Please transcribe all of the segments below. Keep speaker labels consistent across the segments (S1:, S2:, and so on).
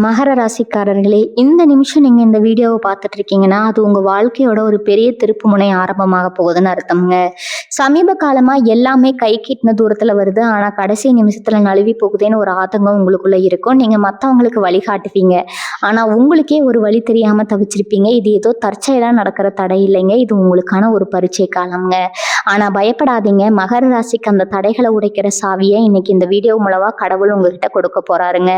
S1: மகர ராசிக்காரர்களே, இந்த நிமிஷம் நீங்க இந்த வீடியோவை பார்த்துட்டு இருக்கீங்கன்னா அது உங்க வாழ்க்கையோட ஒரு பெரிய திருப்பு முனை ஆரம்பமாக போகுதுன்னு அர்த்தம்ங்க. சமீப காலமா எல்லாமே கை கிட்டின தூரத்துல வருது, ஆனா கடைசி நிமிஷத்துல நழுவி போகுதேன்னு ஒரு ஆதங்கம் உங்களுக்குள்ள இருக்கும். நீங்க மத்தவங்களுக்கு வழிகாட்டுவீங்க, ஆனா உங்களுக்கே ஒரு வழி தெரியாம தவிச்சிருப்பீங்க. இது ஏதோ தற்செயலா நடக்கிற தடை இல்லைங்க, இது உங்களுக்கான ஒரு பரீட்சை காலம்ங்க. ஆனா பயப்படாதீங்க, மகர ராசிக்கு அந்த தடைகளை உடைக்கிற சாவியை இன்னைக்கு இந்த வீடியோ மூலமா கடவுள் உங்ககிட்ட கொடுக்க போறாருங்க.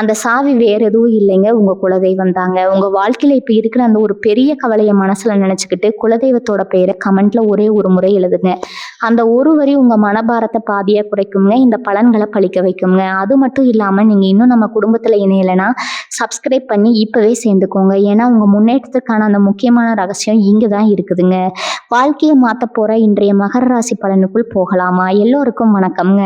S1: அந்த சாவி வேற எதுவும் இல்லைங்க, உங்க குலதெய்வம் தாங்க. உங்க வாழ்க்கையில இப்ப இருக்கிற அந்த ஒரு பெரிய கவலையை மனசுல நினைச்சுக்கிட்டு குலதெய்வத்தோட பெயரை கமெண்ட்ல ஒரே ஒரு முறை எழுதுங்க. அந்த ஒரு வரி உங்க மனபாரத்தை பாதியா குறைக்குங்க, இந்த பலன்களை பழிக்க வைக்குங்க. அது மட்டும் இல்லாம நீங்க இன்னும் நம்ம குடும்பத்துல இணையலைன்னா சப்ஸ்கிரைப் பண்ணி இப்பவே சேர்ந்துக்கோங்க. ஏன்னா உங்க முன்னேற்றத்துக்கான அந்த முக்கியமான ரகசியம் இங்கதான் இருக்குதுங்க. வாழ்க்கையை மாத்த போற இன்றைய மகர ராசி பலனுக்குள் போகலாமா? எல்லோருக்கும் வணக்கம்ங்க.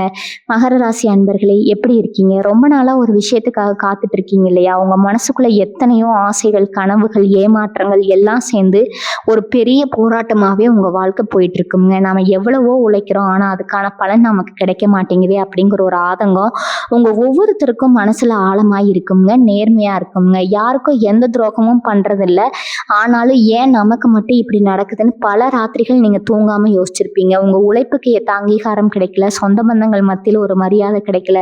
S1: மகர ராசி அன்பர்களே, எப்படி இருக்கீங்க? ரொம்ப நாளா ஒரு விஷயத்துக்காக காத்துட்டு இருக்கீங்க இல்லையா? உங்க மனசுக்குள்ள எத்தனையோ ஆசைகள், கனவுகள், ஏமாற்றங்கள் எல்லாம் சேர்ந்து ஒரு பெரிய போராட்டமாவே உங்க வாழ்க்கை போயிட்டு இருக்குங்க. நாம எவ்வளவோ உழைக்கிறோம், ஆனா அதுக்கான பலன் நமக்கு கிடைக்க மாட்டேங்குதே அப்படிங்கிற ஒரு ஆதங்கம் உங்க ஒவ்வொருத்தருக்கும் மனசுல ஆழமா இருக்குங்க. நேர்மையா இருக்குங்க, யாருக்கும் எந்த துரோகமும் பண்றதில்ல. ஆனாலும் ஏன் நமக்கு மட்டும் இப்படி நடக்குதுன்னு பல ராத்திரிகள் நீங்க தூங்காம யோசிச்சிருப்பீங்க. உங்க உழைப்புக்கு ஏத்த அங்கீகாரம் கிடைக்கல, சொந்த பந்தங்கள் மத்தியில் ஒரு மரியாதை கிடைக்கல.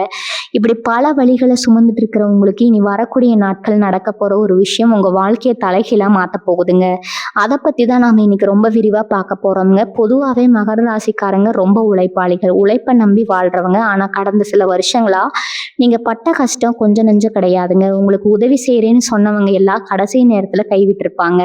S1: இப்படி பல வழிகளை சுமந்துட்டு இருக்கிறவங்களுக்கு இனி வரக்கூடிய நாட்கள் நடக்க போற ஒரு விஷயம் உங்க வாழ்க்கையை தலைகீழா மாத்த போகுதுங்க. அதை பத்தி தான் நாம இன்னைக்கு ரொம்ப விரிவா பார்க்க போறோம்ங்க. பொதுவாகவே மகர ராசிக்காரங்க ரொம்ப உழைப்பாளிகள், உழைப்பை நம்பி வாழ்றவங்க. ஆனா கடந்த சில வருஷங்களா நீங்க பட்ட கஷ்டம் கொஞ்சம் நெஞ்சம் கிடையாதுங்க. உங்களுக்கு உதவி செய்யறேன்னு சொன்னவங்க எல்லாம் கடைசி நேரத்துல கைவிட்டிருப்பாங்க.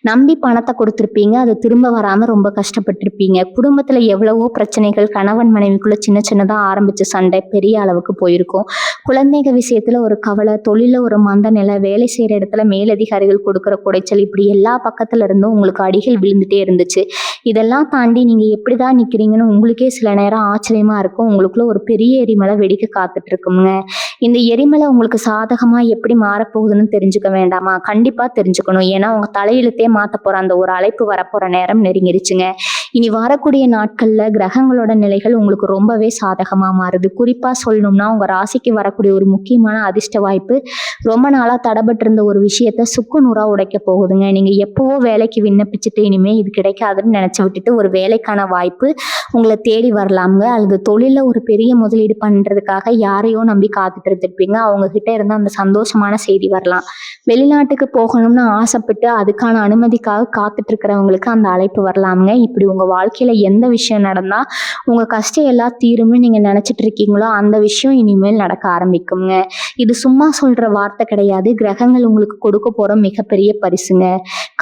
S1: நம்பி பணத்தை கொடுத்துருப்பீங்க, அது திரும்ப வராம ரொம்ப கஷ்டப்பட்டிருப்பீங்க. குடும்பத்துல எவ்வளவோ பிரச்சனைகள், கணவன் மனைவிக்குள்ள சின்ன சின்னதா ஆரம்பிச்ச சண்டை பெரிய அளவுக்கு போயிருக்கும். குழந்தைங்க விஷயத்துல ஒரு கவலை, தொழில ஒரு மந்த நிலை, வேலை செய்யற இடத்துல மேலதிகாரிகள் கொடுக்குற குடைச்சல், இப்படி எல்லா பக்கத்துல இருந்தும் உங்களுக்கு அடிகள் விழுந்துட்டே இருந்துச்சு. இதெல்லாம் தாண்டி நீங்க எப்படிதான் நிக்கிறீங்கன்னு உங்களுக்கே சில நேரம் ஆச்சரியமா இருக்கும். உங்களுக்குள்ள ஒரு பெரிய எரிமலை வெடிக்க காத்துட்டு இருக்குங்க. இந்த எரிமலை உங்களுக்கு சாதகமா எப்படி மாறப்போகுதுன்னு தெரிஞ்சுக்க வேண்டாமா? கண்டிப்பா தெரிஞ்சுக்கணும். ஏன்னா உங்க தலையெழுத்தே மாத்த போற அந்த ஒரு அழைப்பு வரப்போற நேரம் நெருங்கிடுச்சுங்க. இனி வரக்கூடிய நாட்கள்ல கிரகங்களோட நிலைகள் உங்களுக்கு ரொம்பவே சாதகமா மாறுது. குறிப்பா சொல்லணும்னா உங்க ராசிக்கு வரக்கூடிய ஒரு முக்கியமான அதிர்ஷ்ட வாய்ப்பு ரொம்ப நாளா தடைபட்டு இருந்த ஒரு விஷயத்த சுக்கு நூறா உடைக்க போகுதுங்க. நீங்க எப்பவோ வேலைக்கு விண்ணப்பிச்சுட்டு இனிமே இது கிடைக்காதுன்னு நினைச்சு விட்டுட்டு ஒரு வேலைக்கான வாய்ப்பு உங்களை தேடி வரலாம்ங்க. அல்லது தொழில ஒரு பெரிய முதலீடு பண்றதுக்காக யாரையோ நம்பி காத்துட்டு இருந்திருப்பீங்க, அவங்க கிட்ட இருந்து அந்த சந்தோஷமான செய்தி வரலாம். வெளிநாட்டுக்கு போகணும்னு ஆசைப்பட்டு அதுக்கான அனுமதிக்காக காத்துட்டு இருக்கிறவங்களுக்கு அந்த அழைப்பு வரலாம்ங்க. இப்படி உங்க வாழ்க்கையில எந்த விஷயம் நடந்தா உங்க கஷ்டம் எல்லாம் தீரும்னு நீங்க நினைச்சிட்டு இருக்கீங்களோ அந்த விஷயம் இனிமேல் நடக்க ஆரம்பிக்குங்க. இது சும்மா சொல்ற வார்த்தை கிடையாது, கிரகங்கள் உங்களுக்கு கொடுக்க போற மிகப்பெரிய பரிசுங்க.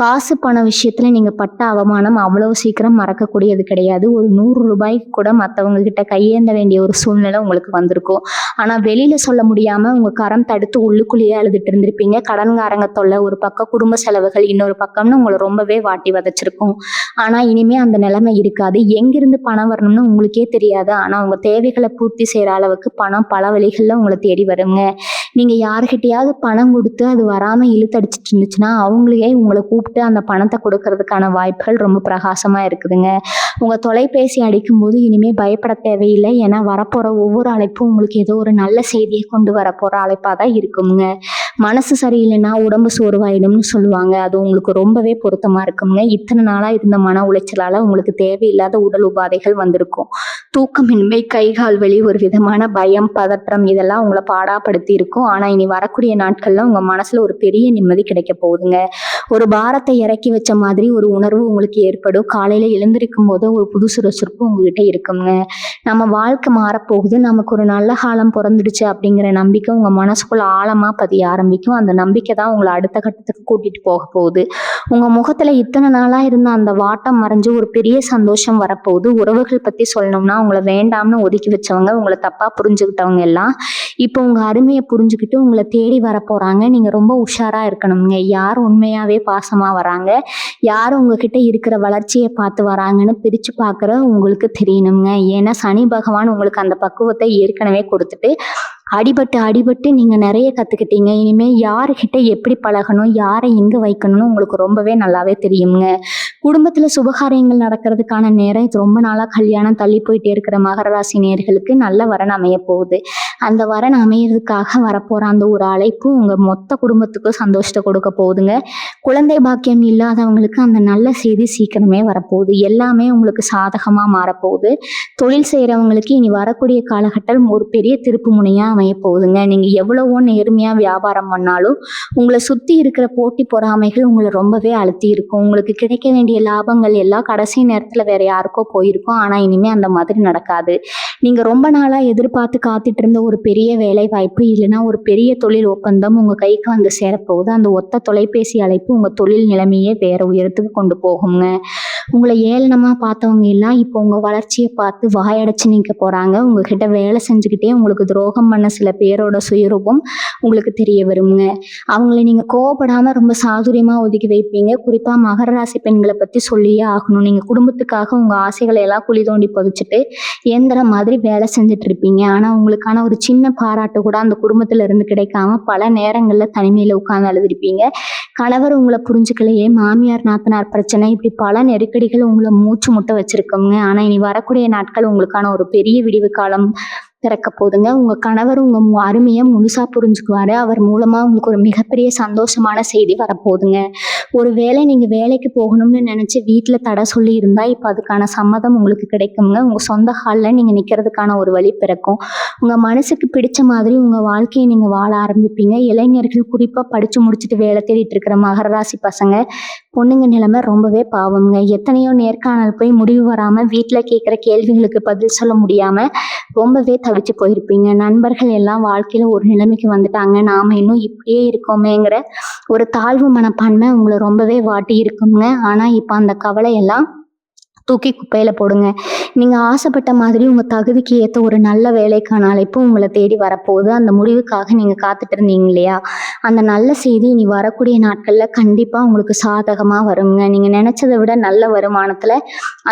S1: காசு பண விஷயத்துல நீங்க பட்ட அவமானம் அவ்வளவு சீக்கிரம் மறக்கக்கூடியது கிடையாது. ஒரு 100 ரூபாய்க்கு கூட மற்றவங்க கிட்ட கையேந்த வேண்டிய ஒரு சூழ்நிலை உங்களுக்கு வந்திருக்கும். ஆனா வெளியில சொல்ல முடியாம உங்க கரம் தடுத்து உள்ளுக்குள்ளேயே அழுதுட்டு இருந்திருப்பீங்க. கடன்காரங்க தொல்லை ஒரு பக்கம், குடும்ப செலவுகள் இன்னொரு பக்கம்னு உங்களை ரொம்பவே வாட்டி வதைச்சிருக்கும். ஆனா இனிமே அந்த நிலைமை இருக்காது. எங்கிருந்து பணம் வரணும்னு உங்களுக்கே தெரியாது, ஆனா உங்க தேவைகளை பூர்த்தி செய்யற அளவுக்கு பணம் பல வழிகள்ல உங்களை தேடி வருங்க. நீங்க யாருக்கிட்டையாவது பணம் கொடுத்து அது வராம இழுத்தடிச்சிட்டு இருந்துச்சுன்னா அவங்களையே உங்களை கூப்பிட்டு அந்த பணத்தை கொடுக்கறதுக்கான வாய்ப்புகள் ரொம்ப பிரகாசமா இருக்குதுங்க. உங்க தொலைபேசி அடிக்கும் போது இனிமே பயப்பட தேவையில்லை. ஏன்னா வரப்போற ஒவ்வொரு அழைப்பும் உங்களுக்கு ஏதோ ஒரு நல்ல செய்தியை கொண்டு வரப்போற அழைப்பா தான் இருக்குங்க. மனசு சரியில்லைன்னா உடம்பு சோர்வாயிடும்னு சொல்லுவாங்க, அது உங்களுக்கு ரொம்பவே பொருத்தமா இருக்குங்க. இத்தனை நாளா இருந்த மன உளைச்சலால உங்களுக்கு தேவையில்லாத உடல் உபாதைகள் வந்திருக்கும். தூக்கமின்மை, கைகால் வலி, ஒரு விதமான பயம், பதற்றம், இதெல்லாம் உங்களை பாடாப்படுத்தி இருக்கும். ஆனா இனி வரக்கூடிய நாட்கள்ல உங்க மனசுல ஒரு பெரிய நிம்மதி கிடைக்க போகுதுங்க. ஒரு பாரத்தை இறக்கி வச்ச மாதிரி ஒரு உணர்வு உங்களுக்கு ஏற்படும். காலையில எழுந்திருக்கும் போது ஒரு புது சுறுசுறுப்பு உங்ககிட்ட இருக்குங்க. நம்ம வாழ்க்கை மாறப்போகுது, நமக்கு ஒரு நல்ல காலம் பிறந்துடுச்சு அப்படிங்கிற நம்பிக்கை உங்க மனசுக்குள்ள ஆழமா பதிய ஆரம்பிக்கும். அந்த நம்பிக்கை தான் உங்களை அடுத்த கட்டத்துக்கு கூட்டிட்டு போக போகுது. உங்க முகத்துல இத்தனை நாளா இருந்த அந்த வாட்டம் மறைஞ்சு ஒரு பெரிய சந்தோஷம் வரப்போகுது. உறவுகள் பத்தி சொல்லணும்னா உங்களை வேண்டாம்னு ஒதுக்கி வச்சவங்க, உங்களை தப்பா புரிஞ்சுக்கிட்டவங்க எல்லாம் இப்போ உங்க அருமையை புரிஞ்சுக்கிட்டு உங்களை தேடி வர போறாங்க. நீங்க ரொம்ப உஷாரா இருக்கணுங்க. யார் உண்மையாவே பாசமா வராங்க, யார் உங்ககிட்ட இருக்கிற வளர்ச்சியை பார்த்து வராங்கன்னு பிரிச்சு பார்க்குற உங்களுக்கு தெரியணுங்க. ஏன்னா சனி பகவான் உங்களுக்கு அந்த பக்குவத்தை ஏற்கனவே கொடுத்துட்டு அடிபட்டு நீங்க நிறைய கத்துக்கிட்டீங்க. இனிமே யாருக்கிட்ட எப்படி பழகணும், யாரை எங்க வைக்கணும்னு உங்களுக்கு ரொம்பவே நல்லாவே தெரியுங்க. குடும்பத்துல சுபகாரியங்கள் நடக்கிறதுக்கான நேரம் இது. ரொம்ப நாளா கல்யாணம் தள்ளி போயிட்டே இருக்கிற மகர ராசி நேயர்களுக்கு நல்ல வரன் அமைய போகுது. அந்த வரன் அமையறதுக்காக வரப்போற அந்த ஒரு அழைப்பு உங்க மொத்த குடும்பத்துக்கும் சந்தோஷத்தை கொடுக்க போகுதுங்க. குழந்தை பாக்கியம் இல்லாதவங்களுக்கு அந்த நல்ல செய்தி சீக்கிரமே வரப்போகுது. எல்லாமே உங்களுக்கு சாதகமா மாறப்போகுது. தொழில் செய்யறவங்களுக்கு இனி வரக்கூடிய காலகட்டம் ஒரு பெரிய திருப்பு முனையா அமைய போகுதுங்க. நீங்க எவ்வளவோ நேர்மையா வியாபாரம் பண்ணாலும் உங்களை சுத்தி இருக்கிற போட்டி பொறாமைகள் உங்களை ரொம்பவே அழுத்தி இருக்கும். உங்களுக்கு கிடைக்க வேண்டிய லாபங்கள் எல்லாம் கடைசி நேரத்துல வேற யாருக்கோ போயிருக்கும். ஆனா இனிமே அந்த மாதிரி நடக்காது. நீங்க ரொம்ப நாளா எதிர்பார்த்து காத்துட்டு இருந்த ஒரு பெரிய வேலை வாய்ப்பு இல்லைன்னா ஒரு பெரிய தொழில் ஒப்பந்தம் உங்க கைக்கு வந்து சேரப்போகுது. அந்த ஒத்த தொலைபேசி அழைப்பு உங்க தொழில் நிலைமையே வேற உயரத்துக்கு கொண்டு போகுங்க. உங்களை ஏளனமா பார்த்தவங்க எல்லாம் இப்போ உங்க வளர்ச்சியை பார்த்து வாயடைச்சு நிற்க போறாங்க. உங்ககிட்ட வேலை செஞ்சுக்கிட்டே உங்களுக்கு துரோகம் பண்ண சில பேரோட சுயரூபம் உங்களுக்கு தெரிய வருங்க. அவங்களை நீங்க கோவப்படாம ரொம்ப சாதுரியமா ஒதுக்கி வைப்பீங்க. குறிப்பா மகர ராசி பெண்களை பத்தி சொல்லியே ஆகணும். நீங்க குடும்பத்துக்காக உங்க ஆசைகளை எல்லாம் குழி தோண்டி புதைச்சிட்டு இயந்திரம் மாதிரி வேலை செஞ்சுட்டு இருப்பீங்க. ஆனா உங்களுக்கான ஒரு சின்ன பாராட்டு கூட அந்த குடும்பத்துல இருந்து கிடைக்காம பல நேரங்கள்ல தனிமையில உட்கார்ந்து அழுதுருப்பீங்க. கணவர் உங்களை புரிஞ்சுக்கலையே, மாமியார் நாத்தனார் பிரச்சனை, இப்படி பல நெருக்கடிகள் உங்களை மூச்சு முட்ட வச்சிருக்கோங்க. ஆனா இனி வரக்கூடிய நாட்கள் உங்களுக்கான ஒரு பெரிய விடிவு காலம் பிறக்க போதுங்க. உங்க கணவர் உங்க அருமையை முழுசா புரிஞ்சுக்குவாரு. அவர் மூலமா உங்களுக்கு ஒரு மிகப்பெரிய சந்தோஷமான செய்தி வரப்போகுதுங்க. ஒருவேளை நீங்க வேலைக்கு போகணும்னு நினைச்சு வீட்டுல தடை சொல்லி இருந்தா இப்ப அதுக்கான சம்மதம் உங்களுக்கு கிடைக்குங்க. உங்க சொந்த ஹால்ல நீங்க நிக்கிறதுக்கான ஒரு வழி பிறக்கும். உங்க மனசுக்கு பிடிச்ச மாதிரி உங்க வாழ்க்கையை நீங்க வாழ ஆரம்பிப்பீங்க. இளைஞர்கள் குறிப்பா படிச்சு முடிச்சுட்டு வேலை தேடிட்டு இருக்கிற மகர ராசி பசங்க பொண்ணுங்க நிலைமை ரொம்பவே பாவம்ங்க. எத்தனையோ நேர்காணல் போய் முடிவு வராம வீட்டுல கேட்குற கேள்விகளுக்கு பதில் சொல்ல முடியாம ரொம்பவே தவிச்சு போயிருப்பீங்க. நண்பர்கள் எல்லாம் வாழ்க்கையில ஒரு நிலைமைக்கு வந்துட்டாங்க, நாம இன்னும் இப்படியே இருக்கோமேங்கிற ஒரு தாழ்வு மனப்பான்மை உங்களை ரொம்பவே வாட்டி இருக்குங்க. ஆனா இப்ப அந்த கவலை எல்லாம் தூக்கி குப்பையில போடுங்க. நீங்க ஆசைப்பட்ட மாதிரி உங்க தகுதிக்கு ஏற்ற ஒரு நல்ல வேலைக்கான அழைப்பு உங்களை தேடி வரப்போகுது. அந்த முடிவுக்காக நீங்க காத்துட்டு இருந்தீங்க இல்லையா, அந்த நல்ல செய்தி இனி வரக்கூடிய நாட்கள்ல கண்டிப்பா உங்களுக்கு சாதகமா வருங்க. நீங்க நினைச்சதை விட நல்ல வருமானத்துல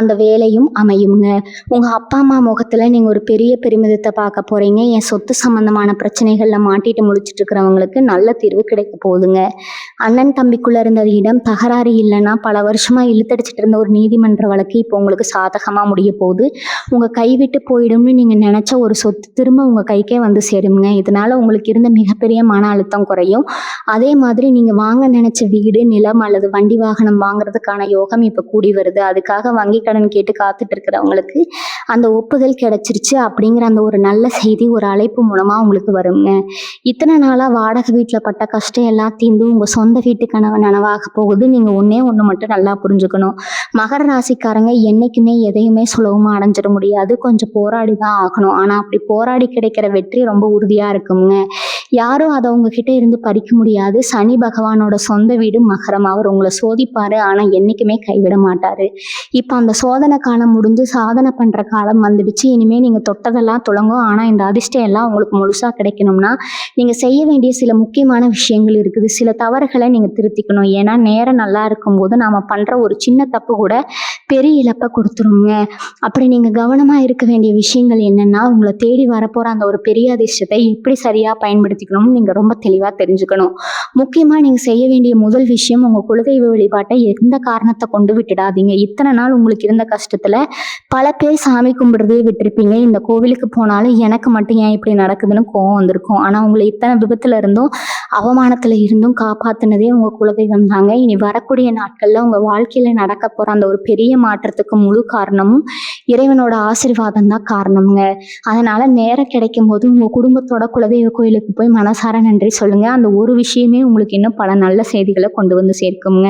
S1: அந்த வேலையும் அமையுங்க. உங்க அப்பா அம்மா முகத்துல நீங்க ஒரு பெரிய பெருமிதத்தை பார்க்க போறீங்க. என் சொத்து சம்பந்தமான பிரச்சனைகள்ல மாட்டிட்டு முடிச்சிட்டு இருக்கிறவங்களுக்கு நல்ல தீர்வு கிடைக்க போகுதுங்க. அண்ணன் தம்பிக்குள்ள இருந்த இடம் தகராறு இல்லைன்னா பல வருஷமா இழுத்தடிச்சிட்டு இருந்த ஒரு நீதிமன்ற வழக்கு இப்போ உங்களுக்கு சாதகமா முடிய போகுது. உங்க கைவிட்டு போயிடும்னு நீங்க நினைச்ச ஒரு சொத்து திரும்ப உங்க கைக்கே வந்து சேருங்க. இதனால உங்களுக்கு இருந்த மிகப்பெரிய மன அழுத்தம் குறையும். அதே மாதிரி நீங்க வாங்க நினைச்ச வீடு, நிலம் அல்லது வண்டி வாகனம் வாங்குறதுக்கான யோகம் இப்ப கூடி வருது. அதுக்காக வங்கி கடன் கேட்டு காத்துட்டு இருக்கிறவங்களுக்கு அந்த ஒப்புதல் கிடைச்சிருச்சு அப்படிங்கிற அந்த ஒரு நல்ல செய்தி ஒரு அழைப்பு மூலமா உங்களுக்கு வருங்க. இத்தனை நாளா வாடகை வீட்டுல பட்ட கஷ்டம் எல்லாம் தீர்ந்து உங்க சொந்த வீட்டு கனவு நனவாக போகுது. நீங்க ஒண்ணே ஒண்ணு மட்டும் நல்லா புரிஞ்சுக்கணும். மகர ராசிக்காரங்க என்னைக்குமே எதையுமே சுலபமா அடைஞ்சிட முடியாது. கொஞ்சம் போராடி தான் ஆகணும். ஆனா அப்படி போராடி கிடைக்கிற வெற்றி ரொம்ப உறுதியா இருக்குங்க. யாரும் அதை உங்ககிட்ட இருந்து பறிக்க முடியாது. சனி பகவானோட சொந்த வீடு மகரம். அவர் உங்களை சோதிப்பாரு, ஆனா என்னைக்குமே கைவிட மாட்டாரு. இப்ப அந்த சோதனை காலம் முடிஞ்சு சாதனை பண்ற காலம் வந்துடுச்சு. இனிமே நீங்க தொட்டதெல்லாம் துளங்கும். ஆனா இந்த அதிர்ஷ்டம் எல்லாம் உங்களுக்கு முழுசா கிடைக்கணும்னா நீங்க செய்ய வேண்டிய சில முக்கியமான விஷயங்கள் இருக்குது. சில தவறுகளை நீங்க திருத்திக்கணும். ஏன்னா நேரம் நல்லா இருக்கும்போது நாம பண்ற ஒரு சின்ன தப்பு கூட பெரிய இழப்பை கொடுத்துருங்க. அப்படி நீங்க கவனமா இருக்க வேண்டிய விஷயங்கள் என்னன்னா, உங்களை தேடி வரப்போற அந்த ஒரு பெரிய அதிர்ஷ்டத்தை எப்படி சரியா பயன்படுத்திக்கணும்னு நீங்க ரொம்ப தெளிவா தெரிஞ்சுக்கணும். முக்கியமா நீங்க செய்ய வேண்டிய முதல் விஷயம், உங்க குலதெய்வ வழிபாட்டை எந்த காரணத்தை கொண்டு விட்டுடாதீங்க. இத்தனை நாள் உங்களுக்கு இருந்த கஷ்டத்துல பல பேர் சாமி கும்பிடுறதே விட்டுருப்பீங்க. இந்த கோவிலுக்கு போனாலும் எனக்கு மட்டும் ஏன் இப்படி நடக்குதுன்னு கோவம் வந்திருக்கும். ஆனா உங்களை இத்தனை விபத்துல இருந்தும் அவமானத்துல இருந்தும் காப்பாத்தினதே உங்க குலதெய்வம் தாங்க. இனி வரக்கூடிய நாட்கள்ல உங்க வாழ்க்கையில நடக்க போற அந்த ஒரு பெரிய மாற்றத்துக்கு முழு காரணமும் இறைவனோட ஆசீர்வாதம் தான் காரணம்ங்க. அதனால நேரம் கிடைக்கும் போது உங்க குடும்பத்தோட குலதெய்வ கோயிலுக்கு போய் மனசார நன்றி சொல்லுங்க. அந்த ஒரு விஷயமே உங்களுக்கு இன்னும் பல நல்ல செய்திகளை கொண்டு வந்து சேர்க்குங்க.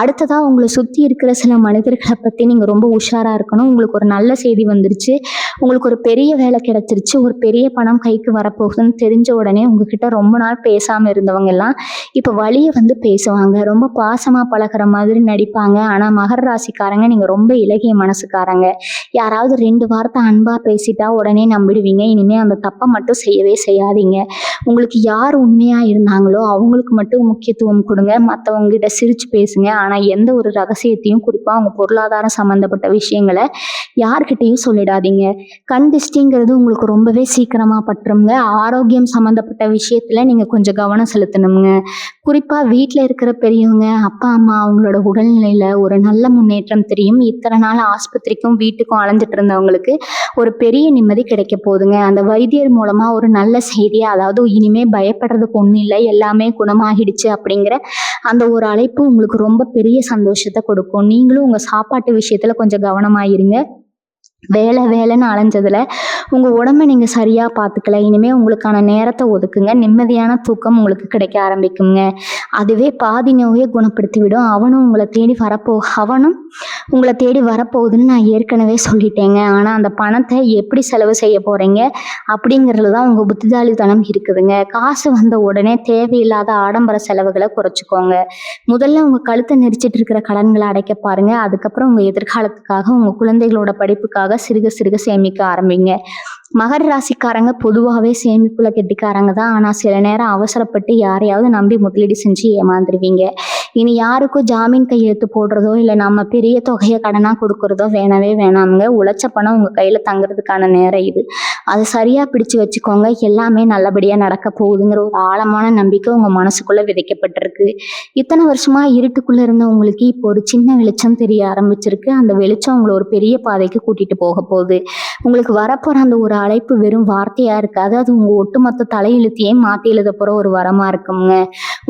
S1: அடுத்ததா உங்களை சுத்தி இருக்கிற சில மனிதர்களை பத்தி நீங்க ரொம்ப உஷாரா இருக்கணும். உங்களுக்கு ஒரு நல்ல செய்தி வந்துருச்சு, உங்களுக்கு ஒரு பெரிய வேலை கிடைச்சிருச்சு, ஒரு பெரிய பணம் கைக்கு வரப்போகுதுன்னு தெரிஞ்ச உடனே உங்ககிட்ட ரொம்ப நாள் பேசாம இருந்தவங்க எல்லாம் இப்ப வழிய வந்து பேசுவாங்க. ரொம்ப பாசமா பழகிற மாதிரி நடிப்பாங்க. ஆனா மகர ராசிக்காரங்க நீங்க ரொம்ப இலகிய மனசுக்காரங்க. யாராவது 2 வார்த்தை அன்பா பேசிட்டா உடனே நம்பிடுவீங்க. இனிமே அந்த தப்பை மட்டும் செய்யவே செய்யாதீங்க. உங்களுக்கு யார் உண்மையா இருந்தாங்களோ அவங்களுக்கு மட்டும் முக்கியத்துவம் கொடுங்க. மற்றவங்க கிட்ட சிரிச்சு பேசுங்க. ஆனால் எந்த ஒரு ரகசியத்தையும் குறிப்பாக அவங்க பொருளாதாரம் சம்மந்தப்பட்ட விஷயங்களை யார்கிட்டையும் சொல்லிடாதீங்க. கண் திஷ்டிங்கிறது உங்களுக்கு ரொம்பவே சீக்கிரமாக பட்டுருங்க. ஆரோக்கியம் சம்மந்தப்பட்ட விஷயத்தில் நீங்கள் கொஞ்சம் கவனம் செலுத்தணுங்க. குறிப்பாக வீட்டில் இருக்கிற பெரியவங்க, அப்பா அம்மா அவங்களோட உடல்நிலையில் ஒரு நல்ல முன்னேற்றம் தெரியும். இத்தனை நாள் ஆஸ்பத்திரிக்கும் வீட்டுக்கும் அலைஞ்சிட்டு இருந்தவங்களுக்கு ஒரு பெரிய நிம்மதி கிடைக்க போகுதுங்க. அந்த வைத்தியர் மூலமாக ஒரு நல்ல செய்தியை, அதாவது இனிமே பயப்படுறதுக்கு ஒன்றும் இல்லை, எல்லாமே குணமாகிடுச்சு அப்படிங்கிற அந்த ஒரு அழைப்பு உங்களுக்கு ரொம்ப பெரிய சந்தோஷத்தை கொடுக்கும். நீங்களும் உங்கள் சாப்பாட்டு விஷயத்தில் கொஞ்சம் கவனமாயிருங்க. வேலை வேலைன்னு அலைஞ்சதுல உங்கள் உடம்பை நீங்கள் சரியாக பார்த்துக்கல. இனிமேல் உங்களுக்கான நேரத்தை ஒதுக்குங்க. நிம்மதியான தூக்கம் உங்களுக்கு கிடைக்க ஆரம்பிக்குங்க. அதுவே பாதி நோயை குணப்படுத்தி விடும். அவனும் உங்களை தேடி வரப்போகுதுன்னு நான் ஏற்கனவே சொல்லிட்டேங்க. ஆனால் அந்த பணத்தை எப்படி செலவு செய்ய போகிறீங்க அப்படிங்கிறதுல தான் உங்கள் புத்திசாலித்தனம் இருக்குதுங்க. காசு வந்த உடனே தேவையில்லாத ஆடம்பர செலவுகளை குறைச்சிக்கோங்க. முதல்ல உங்கள் கழுத்தை நெரிச்சிட்டு இருக்கிற கடன்களை அடைக்க பாருங்க. அதுக்கப்புறம் உங்கள் எதிர்காலத்துக்காக, உங்கள் குழந்தைகளோட படிப்புக்காக சிறுக சிறுக சேமிக்க ஆரம்பிங்க. மகர ராசிக்காரங்க பொதுவாகவே சேமிப்புல கெட்டிக்காரங்க தான். ஆனால் சில நேரம் அவசரப்பட்டு யாரையாவது நம்பி முதலீடு செஞ்சு ஏமாந்துருவீங்க. இனி யாருக்கும் ஜாமீன் கையெழுத்து போடுறதோ இல்லை நம்ம பெரிய தொகையை கடனாக கொடுக்கறதோ வேணவே வேணாமுங்க. உழைச்ச பணம் உங்கள் கையில் தங்குறதுக்கான நேரம் இது. அது சரியாக பிடிச்சு வச்சுக்கோங்க. எல்லாமே நல்லபடியாக நடக்க போகுதுங்கிற ஒரு ஆழமான நம்பிக்கை உங்கள் மனசுக்குள்ளே விதைக்கப்பட்டிருக்கு. இத்தனை வருஷமாக இருட்டுக்குள்ளே இருந்த உங்களுக்கு இப்போ ஒரு சின்ன வெளிச்சம் தெரிய ஆரம்பிச்சிருக்கு. அந்த வெளிச்சம் உங்களை ஒரு பெரிய பாதைக்கு கூட்டிகிட்டு போக போகுது. உங்களுக்கு வரப்போகிற அந்த ஒரு அழைப்பு வெறும் வார்த்தையாக இருக்காது. அது உங்கள் ஒட்டுமொத்த தலையெழுத்தையே மாற்றி எழுத போகிற ஒரு வரமாக இருக்குங்க.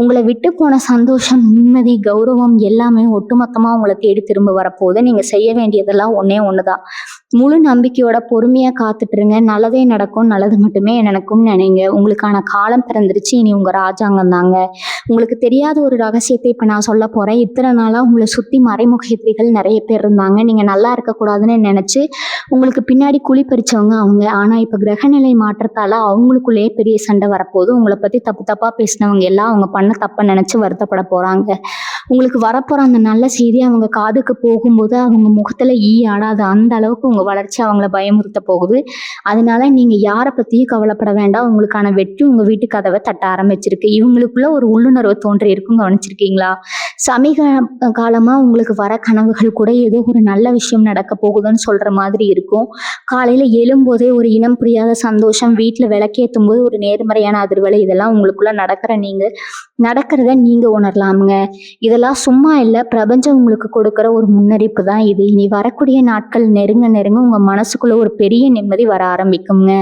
S1: உங்களை விட்டு போன சந்தோஷம், நிம்மதி, கௌரவம் எல்லாமே ஒட்டுமொத்தமாக உங்களை தேடி திரும்ப வரப்போகுது. நீங்கள் செய்ய வேண்டியதெல்லாம் ஒன்றே ஒன்று தான். முழு நம்பிக்கையோட பொறுமையாக காத்துட்டுருங்க. நல்லதே நடக்கும், நல்லது மட்டுமே நினைக்கும் நினைங்க. உங்களுக்கான காலம் பிறந்துருச்சு. இனி உங்கள் ராஜாங்கம் தாங்க. உங்களுக்கு தெரியாத ஒரு ரகசியத்தை இப்போ நான் சொல்ல போகிறேன். இத்தனை நாளாக உங்களை சுற்றி மறைமுக எதிரிகள் நிறைய பேர் இருந்தாங்க. நீங்கள் நல்லா இருக்கக்கூடாதுன்னு நினச்சி உங்களுக்கு பின்னாடி குழி பறிச்சவங்க அவங்க. ஆனால் இப்போ கிரகநிலை மாற்றத்தால் அவங்களுக்குள்ளேயே பெரிய சண்டை வரப்போகுது. உங்களை பற்றி தப்பாக பேசினவங்க எல்லாம் அவங்க பண்ண தப்பை நினச்சி வருத்தப்பட போகிறாங்க. உங்களுக்கு வரப்போகிற அந்த நல்ல செய்தி அவங்க காதுக்கு போகும்போது அவங்க முகத்தில் ஈ ஆடாது. அந்த அளவுக்கு உங்கள் வளர்ச்சி அவங்கள பயமுறுத்த போகுது. அதனால நீங்கள் யாரை பற்றியும் கவலைப்பட வேண்டாம். உங்களுக்கான வெற்றி உங்கள் வீட்டு கதவை தட்ட ஆரம்பிச்சிருக்கு. இவங்களுக்குள்ள ஒரு உள்ளுணர்வு தோன்றி இருக்கும், கவனிச்சிருக்கீங்களா? சமீப காலமாக உங்களுக்கு வர கனவுகள் கூட ஏதோ ஒரு நல்ல விஷயம் நடக்க போகுதுன்னு சொல்கிற மாதிரி இருக்கும். காலையில் எழும்போதே ஒரு இனம் புரியாத சந்தோஷம், வீட்டில் விளக்கேற்றும் போது ஒரு நேர்மறையான அதிர்வலை, இதெல்லாம் உங்களுக்குள்ள நடக்கிறத நீங்கள் உணரலாமுங்க. இதெல்லாம் சும்மா இல்லை, பிரபஞ்சம் உங்களுக்கு கொடுக்குற ஒரு முன்னறிப்பு தான் இது. இனி வரக்கூடிய நாட்கள் நெருங்க நெருங்க உங்கள் மனசுக்குள்ள ஒரு பெரிய நிம்மதி வர ஆரம்பிக்குங்க.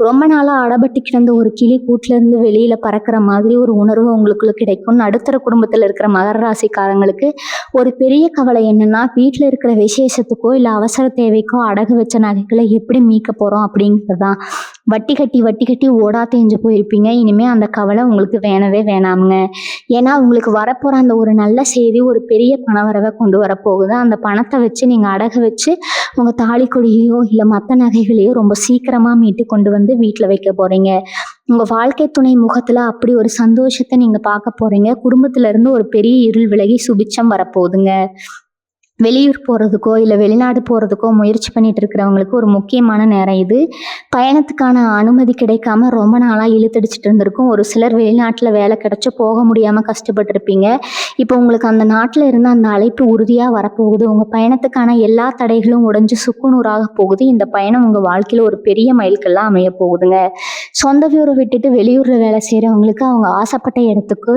S1: ரொம்ப நாளாக அடபட்டு கிடந்த ஒரு கிளி கூட்டிலேருந்து வெளியில் பறக்கிற மாதிரி ஒரு உணர்வு உங்களுக்குள்ள கிடைக்கும். நடுத்தர குடும்பத்தில் இருக்கிற மகர ராசிக்காரங்களுக்கு ஒரு பெரிய கவலை என்னன்னா, வீட்டில் இருக்கிற விசேஷத்துக்கோ இல்லை அவசர தேவைக்கோ அடகு வச்ச நகைகளை எப்படி மீட்க போகிறோம் அப்படிங்கிறது தான். வட்டி கட்டி ஓடா தேஞ்சு போயிருப்பீங்க. இனிமேல் அந்த கவலை உங்களுக்கு வேணவே வேணாமுங்க. ஏன்னா உங்களுக்கு வரப்போகிற அந்த ஒரு நல்ல செய்தி ஒரு பெரிய பணவரவை கொண்டு வரப்போகுது. அந்த பணத்தை வச்சு நீங்கள் அடகு வச்சு உங்கள் தாலிக்கொடியோ இல்லை மற்ற நகைகளையோ ரொம்ப சீக்கிரமாக மீட்டு கொண்டு வந்து வீட்டில் வைக்க போகிறீங்க. உங்கள் வாழ்க்கை துணை முகத்தில் அப்படி ஒரு சந்தோஷத்தை நீங்கள் பார்க்க போகிறீங்க. குடும்பத்திலேருந்து ஒரு பெரிய இருள் விலகி சுபிட்சம் வரப்போகுதுங்க. வெளியூர் போகிறதுக்கோ இல்லை வெளிநாடு போகிறதுக்கோ முயற்சி பண்ணிட்டு இருக்கிறவங்களுக்கு ஒரு முக்கியமான நேரம் இது. பயணத்துக்கான அனுமதி கிடைக்காம ரொம்ப நாளாக இழுத்தடிச்சிட்டு இருந்திருக்கும். ஒரு சிலர் வெளிநாட்டில் வேலை கிடைச்சி போக முடியாமல் கஷ்டப்பட்டுருப்பீங்க. இப்போ உங்களுக்கு அந்த நாட்டில் இருந்து அந்த அழைப்பு உறுதியாக வரப்போகுது. உங்கள் பயணத்துக்கான எல்லா தடைகளும் உடைஞ்சு சுக்குநூறாக போகுது. இந்த பயணம் உங்கள் வாழ்க்கையில் ஒரு பெரிய மைல்கல்லாம் அமைய போகுதுங்க. சொந்த ஊரை விட்டுட்டு வெளியூரில் வேலை செய்கிறவங்களுக்கு அவங்க ஆசைப்பட்ட இடத்துக்கு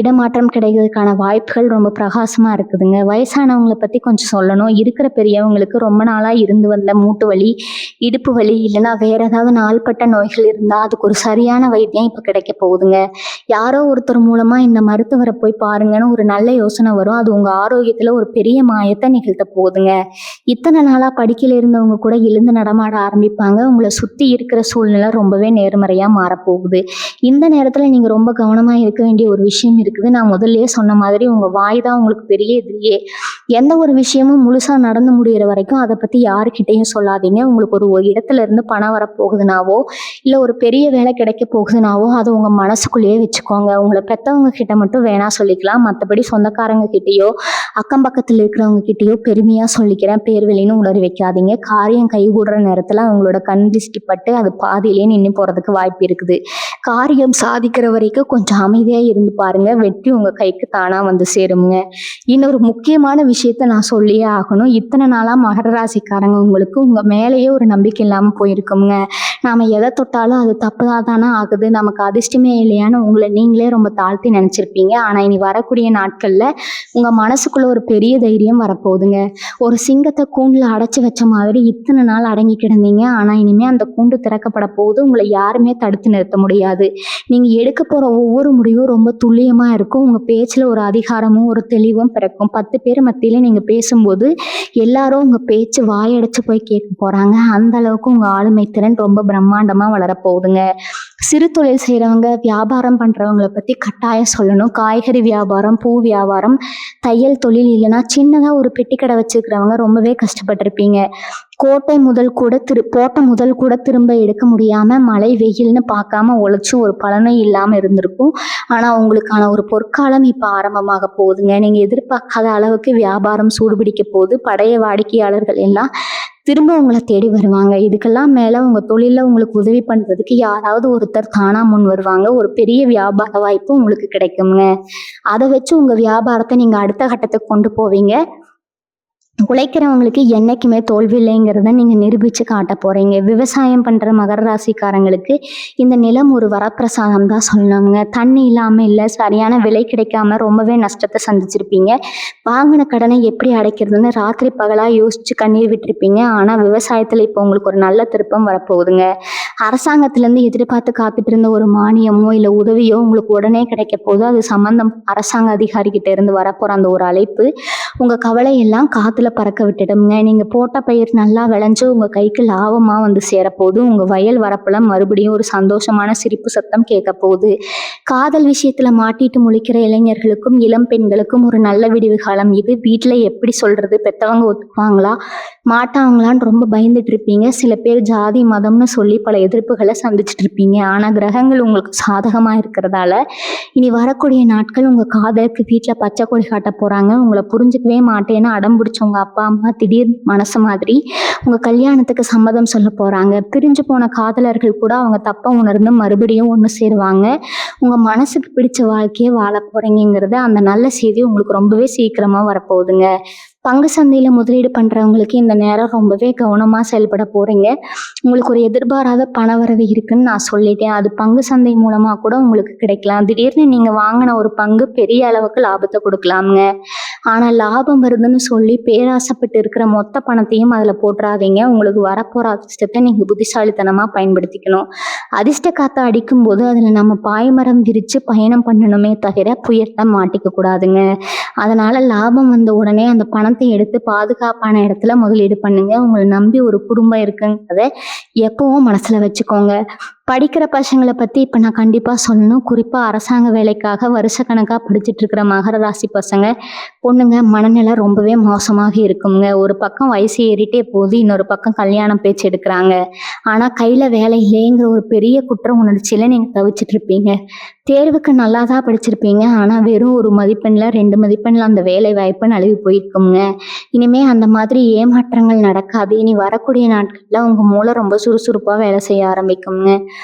S1: இடமாற்றம் கிடைக்கிறதுக்கான வாய்ப்புகள் ரொம்ப பிரகாசமாக இருக்குதுங்க. வயசானவங்களை பற்றி கொஞ்சம் சொல்லணும். இருக்கிற பெரியவங்களுக்கு ரொம்ப நாளாக இருந்து வந்த மூட்டு வலி, இடுப்பு வலி, இல்லைன்னா வேற ஏதாவது நாள்பட்ட நோய்கள் இருந்தால் அதுக்கு ஒரு சரியான வைத்தியம் இப்போ கிடைக்க போகுதுங்க. யாரோ ஒருத்தர் மூலமாக இந்த மருத்துவரை போய் பாருங்கன்னு ஒரு நல்ல யோசனை வரும். அது உங்கள் ஆரோக்கியத்தில் ஒரு பெரிய மாயத்தை நிகழ்த்த போகுதுங்க. இத்தனை நாளாக படிக்கையில் இருந்தவங்க கூட எழுந்து நடமாட ஆரம்பிப்பாங்க. உங்களை சுற்றி இருக்கிற சூழ்நிலை ரொம்பவே நேர்மறையாக மாறப்போகுது. இந்த நேரத்தில் நீங்கள் ரொம்ப கவனமாக இருக்க வேண்டிய ஒரு விஷயம் இருக்குது. நான் முதல்லயே சொன்ன மாதிரி உங்கள் வாய் தான் உங்களுக்கு பெரிய எதிரியே. எந்த ஒரு விஷயமும் முழுசாக நடந்து முடிகிற வரைக்கும் அதை பற்றி யாருக்கிட்டையும் சொல்லாதீங்க. உங்களுக்கு ஒரு இடத்துல இருந்து பணம் வரப்போகுதுனாவோ இல்லை ஒரு பெரிய வேலை கிடைக்க போகுதுனாவோ அதை உங்கள் மனசுக்குள்ளேயே வச்சுக்கோங்க. உங்களை பெற்றவங்க கிட்ட மட்டும் வேணா சொல்லிக்கலாம். மற்றபடி சொந்தக்காரங்க கிட்டேயோ அக்கம் பக்கத்தில் இருக்கிறவங்க கிட்டேயோ பெருமையாக சொல்லிக்கிறேன் பேர் வெளின்னு உளறி வைக்காதீங்க. காரியம் கைகூடுற நேரத்தில் அவங்களோட கண் திருஷ்டி பட்டு அது பாதியிலே நின்று போகிறதுக்கு வாய்ப்பு இருக்குது. காரியம் சாதிக்கிற வரைக்கும் கொஞ்சம் அமைதியாக இருந்து பாருங்க, வெற்றி உங்கள் கைக்கு தானாக வந்து சேருங்க. இன்னொரு முக்கியமான விஷயத்த நான் சொல்லியே ஆகணும். இத்தனை நாளாக மகர ராசிக்காரங்க உங்களுக்கு உங்கள் மேலேயே ஒரு நம்பிக்கை இல்லாமல் போயிருக்குங்க. நாம் எதை தொட்டாலும் அது தப்புதான் தானே ஆகுது, நமக்கு அதிர்ஷ்டமே இல்லையான்னு உங்களை நீங்களே ரொம்ப தாழ்த்தி நினச்சிருப்பீங்க. ஆனால் இனி வரக்கூடிய நாட்களில் உங்கள் மனசுக்குள்ளே ஒரு பெரிய தைரியம் வரப்போகுதுங்க. ஒரு சிங்கத்தை கூண்டில் அடைச்சி வச்ச மாதிரி இத்தனை நாள் அடங்கி கிடந்தீங்க. ஆனால் இனிமேல் அந்த கூண்டு திறக்கப்பட போகுது, உங்களை யாருமே தடுத்து நிறுத்த முடியாது. நீங்கள் எடுக்க போகிற ஒவ்வொரு முடிவும் ரொம்ப துல்லியமாக இருக்கும். உங்கள் பேச்சில் ஒரு அதிகாரமும் ஒரு தெளிவும் பிறக்கும். 10 பேர் மத்தியில் நீங்கள் பேசும்போது எல்லாரும் உங்கள் பேச்சு வாயடைச்சு போய் கேட்க போகிறாங்க. அந்த அளவுக்கு உங்கள் ஆளுமை திறன் ரொம்ப பிரம்மாண்டமாக வளரப்போகுதுங்க. சிறு தொழில் செய்கிறவங்க, வியாபாரம் பண்ணுறவங்களை பற்றி கட்டாயம் சொல்லணும். காய்கறி வியாபாரம், பூ வியாபாரம், தையல் தொழில், இல்லைன்னா சின்னதாக ஒரு பெட்டி கடை வச்சுருக்கிறவங்க ரொம்பவே கஷ்டப்பட்டிருப்பீங்க. போட்ட முதல் கூட திரும்ப எடுக்க முடியாமல் மழை வெயில்னு பார்க்காம உழைச்சி ஒரு பலனும் இல்லாமல் இருந்திருக்கும். ஆனால் உங்களுக்கான ஒரு பொற்காலம் இப்போ ஆரம்பமாக போகுதுங்க. நீங்கள் எதிர்பார்க்காத அளவுக்கு வியாபாரம் சூடுபிடிக்க போகுது. பழைய வாடிக்கையாளர்கள் எல்லாம் திரும்ப உங்களை தேடி வருவாங்க. இதுக்கெல்லாம் மேலே உங்கள் தொழிலில் உங்களுக்கு உதவி பண்ணுறதுக்கு யாராவது ஒருத்தர் தானாக முன் வருவாங்க. ஒரு பெரிய வியாபார வாய்ப்பு உங்களுக்கு கிடைக்குங்க. அதை வச்சு உங்கள் வியாபாரத்தை நீங்கள் அடுத்த கட்டத்துக்கு கொண்டு போவீங்க. உழைக்கிறவங்களுக்கு என்னைக்குமே தோல்வி இல்லைங்கிறத நீங்கள் நிரூபித்து காட்ட போகிறீங்க. விவசாயம் பண்ணுற மகர ராசிக்காரங்களுக்கு இந்த நிலம் ஒரு வரப்பிரசாதம் தான் சொல்லணுங்க. தண்ணி இல்லாமல் இல்லை, சரியான விலை கிடைக்காம ரொம்பவே நஷ்டத்தை சந்திச்சிருப்பீங்க. வாங்கின கடனை எப்படி அடைக்கிறதுன்னு ராத்திரி பகலாக யோசித்து கண்ணீர் விட்டுருப்பீங்க. ஆனால் விவசாயத்தில் இப்போ உங்களுக்கு ஒரு நல்ல திருப்பம் வரப்போகுதுங்க. அரசாங்கத்திலேருந்து எதிர்பார்த்து காத்துட்டு இருந்த ஒரு மானியமோ இல்லை உதவியோ உங்களுக்கு உடனே கிடைக்க போகுது. அது சம்பந்தம் அரசாங்க அதிகாரிகிட்ட இருந்து வரப்போகிற அந்த ஒரு அழைப்பு உங்கள் கவலையெல்லாம் காற்றுல பறக்க விட்டுடுங்க. நீங்கள் போட்ட பயிர் நல்லா விளைஞ்சு உங்கள் கைக்கு லாபமாக வந்து சேரப்போகுது. உங்கள் வயல் வரப்பில் மறுபடியும் ஒரு சந்தோஷமான சிரிப்பு சத்தம் கேட்க போகுது. காதல் விஷயத்தில் மாட்டிட்டு முழிக்கிற இளைஞர்களுக்கும் இளம் பெண்களுக்கும் ஒரு நல்ல விடிவு காலம் இது. வீட்டில் எப்படி சொல்கிறது, பெற்றவங்க ஒத்துக்குவாங்களா மாட்டாங்களான்னு ரொம்ப பயந்துட்டு இருப்பீங்க. சில பேர் ஜாதி மதம்னு சொல்லி பல எதிர்ப்புகளை சந்திச்சுட்டு இருப்பீங்க. ஆனால் கிரகங்கள் உங்களுக்கு சாதகமாக இருக்கிறதால இனி வரக்கூடிய நாட்கள் உங்கள் காதலுக்கு வீட்டில் பச்சை கொடி காட்ட போகிறாங்க. உங்களை புரிஞ்சுக்கவே மாட்டேன்னு அடம் பிடிச்சவங்க அப்பா அம்மா திடீர் மனசு மாதிரி உங்கள் கல்யாணத்துக்கு சம்மதம் சொல்ல போகிறாங்க. பிரிஞ்சு போன காதலர்கள் கூட அவங்க தப்பை உணர்ந்து மறுபடியும் ஒன்று சேருவாங்க. உங்கள் மனசுக்கு பிடிச்ச வாழ்க்கையை வாழ போகிறீங்கிறது அந்த நல்ல செய்தி உங்களுக்கு ரொம்பவே சீக்கிரமாக வரப்போகுதுங்க. பங்கு சந்தையில் முதலீடு பண்ணுறவங்களுக்கு இந்த நேரம் ரொம்பவே கவனமாக செயல்பட போகிறீங்க. உங்களுக்கு ஒரு எதிர்பாராத பணவரவு இருக்குன்னு நான் சொல்லிட்டேன். அது பங்கு சந்தை மூலமாக கூட உங்களுக்கு கிடைக்கலாம். திடீர்னு நீங்கள் வாங்கின ஒரு பங்கு பெரிய அளவுக்கு லாபத்தை கொடுக்கலாமுங்க. ஆனால் லாபம் வருதுன்னு சொல்லி பேராசைப்பட்டு இருக்கிற மொத்த பணத்தையும் அதில் போட்டுறாதீங்க. உங்களுக்கு வரப்போகிற அதிர்ஷ்டத்தை நீங்கள் புத்திசாலித்தனமாக பயன்படுத்திக்கணும். அதிர்ஷ்ட காற்றை அடிக்கும்போது அதில் நம்ம பாய்மரம் விரித்து பயணம் பண்ணணுமே தவிர புயத்தை மாட்டிக்க கூடாதுங்க. அதனால் லாபம் வந்த உடனே அந்த பணத்தை எடுத்து பாதுகாப்பான இடத்துல முதலீடு பண்ணுங்க. உங்களை நம்பி ஒரு குடும்பம் இருக்குங்கிறத எப்பவும் மனசில் வச்சுக்கோங்க. படிக்கிற பசங்களை பற்றி இப்போ நான் கண்டிப்பாக சொல்லணும். குறிப்பாக அரசாங்க வேலைக்காக வருஷக்கணக்காக படிச்சுட்டு இருக்கிற மகர ராசி பசங்க பொண்ணுங்க மனநிலை ரொம்பவே மோசமாக இருக்குங்க. ஒரு பக்கம் வயசு ஏறிட்டே போகுது, இன்னொரு பக்கம் கல்யாணம் பேச்சு எடுக்கிறாங்க. ஆனால் கையில் வேலை இல்லைங்கிற ஒரு பெரிய குற்ற உணர்ச்சியில் நீங்கள் தவிச்சிட்டு இருப்பீங்க. தேர்வுக்கு நல்லா தான் படிச்சிருப்பீங்க, ஆனால் வெறும் 1 மதிப்பெண்ணில் 2 மதிப்பெண்ணில் அந்த வேலை வாய்ப்பு நழுவி போயிருக்குங்க. இனிமேல் அந்த மாதிரி ஏமாற்றங்கள் நடக்காது. இனி வரக்கூடிய நாட்களில் உங்கள் மூளை ரொம்ப சுறுசுறுப்பாக வேலை செய்ய ஆரம்பிக்குங்க.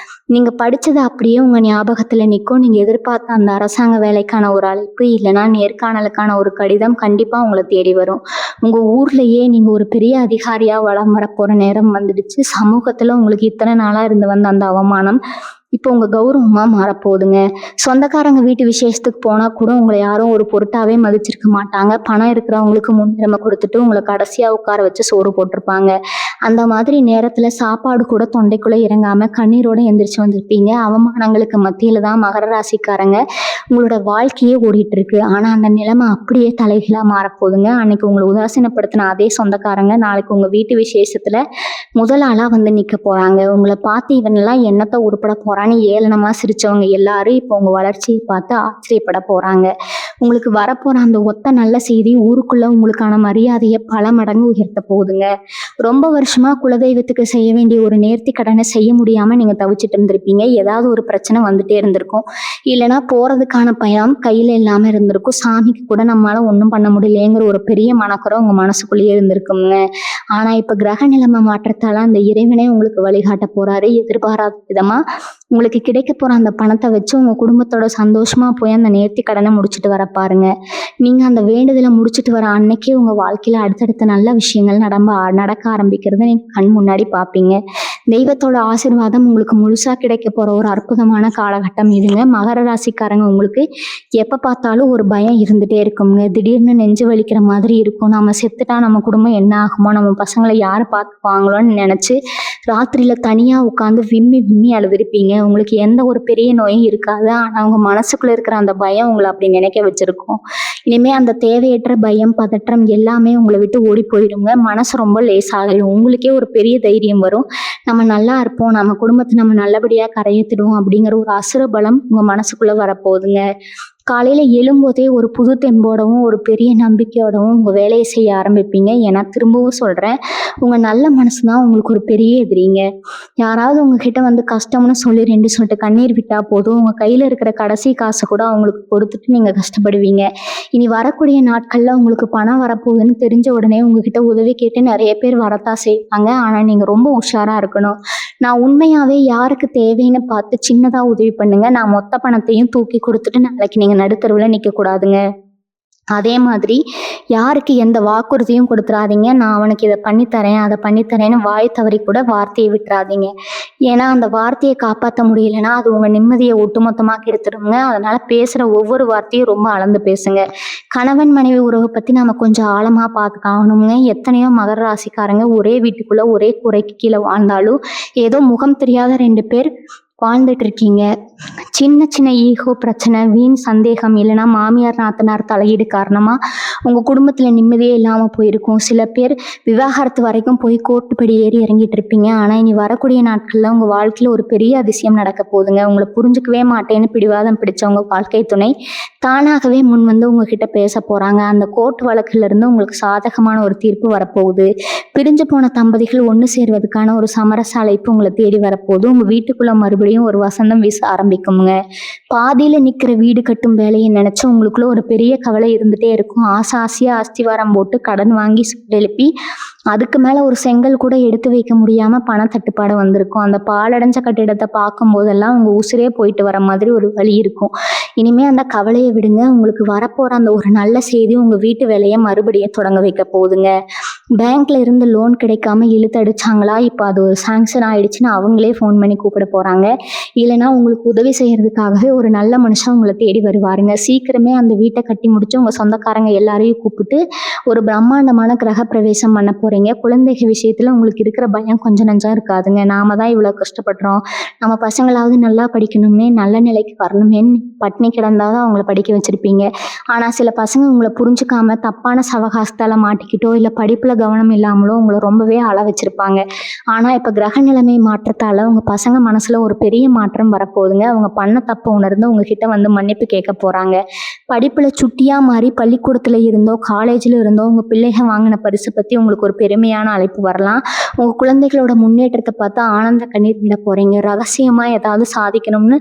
S1: நீங்கள் படித்தது அப்படியே உங்கள் ஞாபகத்தில் நிற்கும். நீங்கள் எதிர்பார்த்த அந்த அரசாங்க வேலைக்கான ஒரு அழைப்பு இல்லைனா நேர்காணலுக்கான ஒரு கடிதம் கண்டிப்பாக உங்களை தேடி வரும். உங்கள் ஊர்லேயே நீங்கள் ஒரு பெரிய அதிகாரியாக வலம் வரப்போகிற நேரம் வந்துடுச்சு. சமூகத்தில் உங்களுக்கு இத்தனை நாளாக இருந்து வந்த அந்த அவமானம் இப்போ உங்கள் கௌரவமாக மாறப்போகுதுங்க. சொந்தக்காரங்க வீட்டு விசேஷத்துக்கு போனால் கூட உங்களை யாரும் ஒரு பொருட்டாவே மதிச்சிருக்க மாட்டாங்க. பணம் இருக்கிறவங்களுக்கு முன்னுரிமை கொடுத்துட்டு உங்களை கடைசியாக உட்கார வச்சு சோறு போட்டிருப்பாங்க. அந்த மாதிரி நேரத்தில் சாப்பாடு கூட தொண்டைக்குள்ளே இறங்காமல் கண்ணீரோடு எந்திரிச்சு வந்திருப்பீங்க. அவமானங்களுக்கு மத்தியில் தான் மகர ராசிக்காரங்க உங்களோட வாழ்க்கையே ஓடிட்டு இருக்கு. ஆனால் அந்த நிலைமை அப்படியே தலைகீழாக மாறப்போகுதுங்க. அன்னைக்கு உங்களை உதாசீனப்படுத்தின அதே சொந்தக்காரங்க நாளைக்கு உங்கள் வீட்டு விசேஷத்தில் முதல் ஆளாக வந்து நிற்க போகிறாங்க. உங்களை பார்த்து இவனெல்லாம் என்னத்தை உருப்பட போகிறான்னு ஏளனமாக சிரித்தவங்க எல்லாரும் இப்போ உங்கள் வளர்ச்சியை பார்த்து ஆச்சரியப்பட போகிறாங்க. உங்களுக்கு வரப்போகிற அந்த ஒத்த நல்ல செய்தி ஊருக்குள்ளே உங்களுக்கான மரியாதையை பல மடங்கு உயர்த்த போகுதுங்க. ரொம்ப வருஷமாக குலதெய்வத்துக்கு செய்ய வேண்டிய ஒரு நேர்த்தி கடனை செய்ய முடியாமல் நீங்கள் தவிச்சிட்டு இருந்திருப்பீங்க. ஏதாவது ஒரு பிரச்சனை வந்துட்டே இருந்திருக்கும். இல்லைனா போகிறதுக்கான பயம் கையில் இல்லாமல் இருந்திருக்கும். சாமிக்கு கூட நம்மளால் ஒன்றும் பண்ண முடியலையேங்கிற ஒரு பெரிய மனக்குறை உங்கள் மனசுக்குள்ளேயே இருந்திருக்குங்க. ஆனால் இப்போ கிரக நிலைமை மாற்றத்தால் அந்த இறைவனே உங்களுக்கு வழிகாட்ட போகிறாரு. எதிர்பாராத விதமாக உங்களுக்கு கிடைக்க போகிற அந்த பணத்தை வச்சு உங்கள் குடும்பத்தோட சந்தோஷமாக போய் அந்த நேர்த்தி கடனை முடிச்சுட்டு வர பாருங்க. நீங்கள் அந்த வேண்டுதலை முடிச்சுட்டு வர அன்னைக்கே உங்கள் வாழ்க்கையில் அடுத்தடுத்த நல்ல விஷயங்கள் நடக்க ஆரம்பிக்கிறத நீங்கள் கண் முன்னாடி பார்ப்பீங்க. தெய்வத்தோட ஆசீர்வாதம் உங்களுக்கு முழுசாக கிடைக்க போகிற ஒரு அற்புதமான காலகட்டம் இதுங்க. மகர ராசிக்காரங்க, உங்களுக்கு எப்போ பார்த்தாலும் ஒரு பயம் இருந்துகிட்டே இருக்குங்க. திடீர்னு நெஞ்சு வலிக்கிற மாதிரி இருக்கும். நம்ம செத்துட்டா நம்ம குடும்பம் என்ன ஆகுமோ, நம்ம பசங்களை யார் பார்த்துக்குவாங்களோன்னு நினச்சி ராத்திரியில் தனியாக உட்காந்து விம்மி விம்மி அழுதுருப்பீங்க. உங்களுக்கு எந்த ஒரு பெரிய நோயும் இருக்காது. ஆனால் அவங்க மனசுக்குள்ளே இருக்கிற அந்த பயம் உங்களை அப்படி நினைக்க வச்சுருக்கும். இனிமேல் அந்த தேவையற்ற பயம், பதற்றம் எல்லாமே உங்களை விட்டு ஓடி போயிடுங்க. மனசு ரொம்ப லேசாகிடும். உங்களுக்கே ஒரு பெரிய தைரியம் வரும். நம்ம நல்லா இருப்போம், நம்ம குடும்பத்தை நம்ம நல்லபடியாக கரையேற்றிடுவோம் அப்படிங்கிற ஒரு அசுர பலம் உங்கள் மனசுக்குள்ளே வரப்போகுதுங்க. காலையில் எழும்போதே ஒரு புது தெம்போடவும் ஒரு பெரிய நம்பிக்கையோடவும் உங்கள் வேலையை செய்ய ஆரம்பிப்பீங்க. ஏன்னா திரும்பவும் சொல்கிறேன், உங்கள் நல்ல மனசு தான் உங்களுக்கு ஒரு பெரிய எதிரிங்க. யாராவது உங்ககிட்ட வந்து கஷ்டம்னு சொல்லி 2 சொட்டு கண்ணீர் விட்டால் போதும், உங்கள் கையில் இருக்கிற கடைசி காசை கூட அவங்களுக்கு கொடுத்துட்டு நீங்கள் கஷ்டப்படுவீங்க. இனி வரக்கூடிய நாட்களில் உங்களுக்கு பணம் வரப்போகுதுன்னு தெரிஞ்ச உடனே உங்ககிட்ட உதவி கேட்டு நிறைய பேர் வரத்தான் செய்வாங்க. ஆனால் நீங்கள் ரொம்ப உஷாராக இருக்கணும். நான் உண்மையாகவே யாருக்கு தேவைன்னு பார்த்து சின்னதாக உதவி பண்ணுங்க. நான் மொத்த பணத்தையும் தூக்கி கொடுத்துட்டு நாளைக்கு நீங்கள் நடுத்தருவில் நிற்கக்கூடாதுங்க. அதே மாதிரி யாருக்கு எந்த வாக்குறுதியும் கொடுத்துறாதீங்க. நான் அவனுக்கு இதை பண்ணித்தரேன், அதை பண்ணித்தரேன்னு வாய் தவறி கூட வார்த்தையை விட்டுறாதீங்க. ஏன்னா அந்த வார்த்தையை காப்பாற்ற முடியலைன்னா அது உங்கள் நிம்மதியை ஒட்டுமொத்தமாக கெடுத்துடுங்க. அதனால் பேசுகிற ஒவ்வொரு வார்த்தையும் ரொம்ப அளந்து பேசுங்க. கணவன் மனைவி உறவை பற்றி நம்ம கொஞ்சம் ஆழமாக பார்த்துக்காகணுங்க. எத்தனையோ மகர ராசிக்காரங்க ஒரே வீட்டுக்குள்ளே ஒரே கூரைக்கு கீழே வாழ்ந்தாலும் ஏதோ முகம் தெரியாத 2 பேர் வாழ்ந்துட்டு இருக்கீங்க. சின்ன சின்ன ஈகோ பிரச்சனை, வீண் சந்தேகம், இல்லைனா மாமியார் நாத்தனார் தலையீடு காரணமாக உங்கள் குடும்பத்தில் நிம்மதியே இல்லாமல் போயிருக்கும். சில பேர் விவாகரத்து வரைக்கும் போய் கோர்ட்டுப்படி ஏறி இறங்கிட்டு இருப்பீங்க. ஆனால் இனி வரக்கூடிய நாட்களில் உங்கள் வாழ்க்கையில் ஒரு பெரிய அதிசயம் நடக்க போகுதுங்க. உங்களை புரிஞ்சுக்கவே மாட்டேன்னு பிடிவாதம் பிடிச்சவங்க வாழ்க்கை துணை தானாகவே முன் வந்து உங்ககிட்ட பேச போகிறாங்க. அந்த கோர்ட் வழக்கிலிருந்து உங்களுக்கு சாதகமான ஒரு தீர்ப்பு வரப்போகுது. பிரிஞ்சு போன தம்பதிகள் ஒன்று சேர்வதற்கான ஒரு சமரச அழைப்பு உங்களை தேடி வரப்போகுது. உங்கள் வீட்டுக்குள்ளே மறுபடியும் ஒரு வசந்தம் வீச ஆரம்பிக்குங்க. பாதியில் நிற்கிற வீடு கட்டும் வேலையை நினச்சி உங்களுக்குள்ள ஒரு பெரிய கவலை இருந்துகிட்டே இருக்கும். ஆசையாக அஸ்திவாரம் போட்டு கடன் வாங்கி எழுப்பி அதுக்கு மேலே ஒரு செங்கல் கூட எடுத்து வைக்க முடியாமல் பணத்தட்டுப்பாடு வந்திருக்கும். அந்த பாலடைஞ்ச கட்டிடத்தை பார்க்கும் போதெல்லாம் உங்கள் உசிரே போயிட்டு வர மாதிரி ஒரு வழி இருக்கும். இனிமேல் அந்த கவலையை விடுங்க. உங்களுக்கு வரப்போகிற அந்த ஒரு நல்ல செய்தி உங்கள் வீட்டு வேலையை மறுபடியும் தொடங்க வைக்க போகுதுங்க. பேங்க்ல இருந்து லோன் கிடைக்காம இழுத்தடிச்சாங்களா, இப்போ அது ஒரு சாங்ஷன் ஆயிடுச்சுன்னு அவங்களே ஃபோன் பண்ணி கூப்பிட போகிறாங்க. இல்லைனா உங்களுக்கு உதவி செய்கிறதுக்காகவே ஒரு நல்ல மனுஷன் உங்களை தேடி வருவாருங்க. சீக்கிரமே அந்த வீட்டை கட்டி முடிச்சு உங்கள் சொந்தக்காரங்க எல்லாரையும் கூப்பிட்டு ஒரு பிரம்மாண்டமான கிரக பிரவேசம் பண்ண போகிறீங்க. குழந்தைகள் விஷயத்தில் உங்களுக்கு இருக்கிற பயம் கொஞ்சம் நஞ்சம் இருக்காதுங்க. நாம தான் இவ்வளோ கஷ்டப்படுறோம், நம்ம பசங்களாவது நல்லா படிக்கணுமே, நல்ல நிலைக்கு வரணுமேன்னு பட்னி கிடந்தாதான் அவங்கள படிக்க வச்சுருப்பீங்க. ஆனால் சில பசங்க உங்களை புரிஞ்சுக்காம தப்பான சவகாசத்தால் மாட்டிக்கிட்டோ இல்லை படிப்பில் கவனம் இல்லாமலோ உங்களை ரொம்பவே அழ வச்சுருப்பாங்க. ஆனால் இப்போ கிரக நிலைமை மாற்றத்தால் உங்கள் பசங்க மனசில் ஒரு பெரிய மாற்றம் வரப்போகுதுங்க. அவங்க பண்ண தப்பு உணர்ந்து உங்ககிட்ட வந்து மன்னிப்பு கேட்க போகிறாங்க. படிப்பில் சுட்டியாக மாறி பள்ளிக்கூடத்தில் இருந்தோ காலேஜில் இருந்தோ உங்கள் பிள்ளைகள் வாங்கின பரிசு பற்றி உங்களுக்கு ஒரு பெருமையான அழைப்பு வரலாம். உங்கள் குழந்தைகளோட முன்னேற்றத்தை பார்த்து ஆனந்த கண்ணீர் விட போகிறீங்க. ரகசியமாக ஏதாவது சாதிக்கணும்னு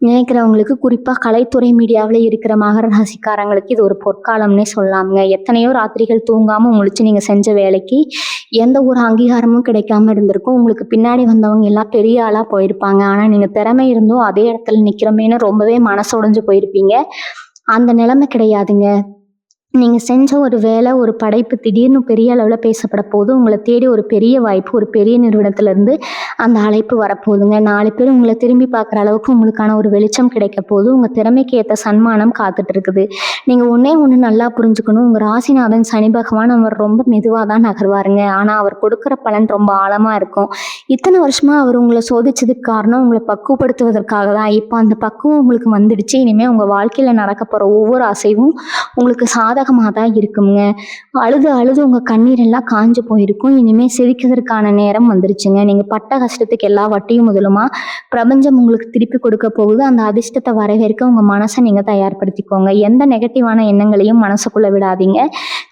S1: நினைக்கிறவங்களுக்கு, குறிப்பாக கலைத்துறை மீடியாவில் இருக்கிற மகர ராசிக்காரங்களுக்கு இது ஒரு பொற்காலம்னே சொல்லலாமுங்க. எத்தனையோ ராத்திரிகள் தூங்காமல் முழிச்சு நீங்கள் செஞ்ச வேலைக்கு எந்த ஒரு அங்கீகாரமும் கிடைக்காம இருந்திருக்கும். உங்களுக்கு பின்னாடி வந்தவங்க எல்லாம் பெரிய ஆளாக போயிருப்பாங்க. ஆனால் நீங்கள் திறமை இருந்தும் அதே இடத்துல நிற்கிறோமேனு ரொம்பவே மனசொடைஞ்சு போயிருப்பீங்க. அந்த நிலைமை கிடையாதுங்க. நீங்கள் செஞ்ச ஒரு வேலை, ஒரு படைப்பு திடீர்னு பெரிய அளவில் பேசப்பட போது உங்களை தேடி ஒரு பெரிய வாய்ப்பு ஒரு பெரிய நிறுவனத்திலேருந்து அந்த அழைப்பு வரப்போகுதுங்க. 4 பேர் உங்களை திரும்பி பார்க்குற அளவுக்கு உங்களுக்கான ஒரு வெளிச்சம் கிடைக்க போது. உங்கள் திறமைக்கு ஏற்ற சன்மானம் காத்துட்டு இருக்குது. நீங்கள் ஒன்று நல்லா புரிஞ்சுக்கணும். உங்கள் ராசிநாதன் சனி பகவான் அவர் ரொம்ப மெதுவாக தான் நகர்வாருங்க. ஆனால் அவர் கொடுக்குற பலன் ரொம்ப ஆழமாக இருக்கும். இத்தனை வருஷமாக அவர் உங்களை சோதிச்சதுக்கு காரணம் உங்களை பக்குவப்படுத்துவதற்காக தான். இப்போ அந்த பக்குவம் உங்களுக்கு வந்துடுச்சு. இனிமேல் உங்கள் வாழ்க்கையில் நடக்க போகிற ஒவ்வொரு அசைவும் உங்களுக்கு சாதகமாக தான் இருக்குங்க. அழுது அழுது உங்கள் கண்ணீர் எல்லாம் காஞ்சு போயிருக்கும். இனிமேல் சிரிக்கிறதுக்கான நேரம் வந்துருச்சுங்க. நீங்கள் பட்ட கஷ்டத்துக்கு எல்லா வட்டியும் முதலுமா பிரபஞ்சம் உங்களுக்கு திருப்பி கொடுக்க போகுது. அந்த அதிர்ஷ்டத்தை வரவேற்க உங்கள் மனசை நீங்கள் தயார்படுத்திக்கோங்க. எந்த நெகட்டிவான எண்ணங்களையும் மனசுக்குள்ளே விடாதீங்க.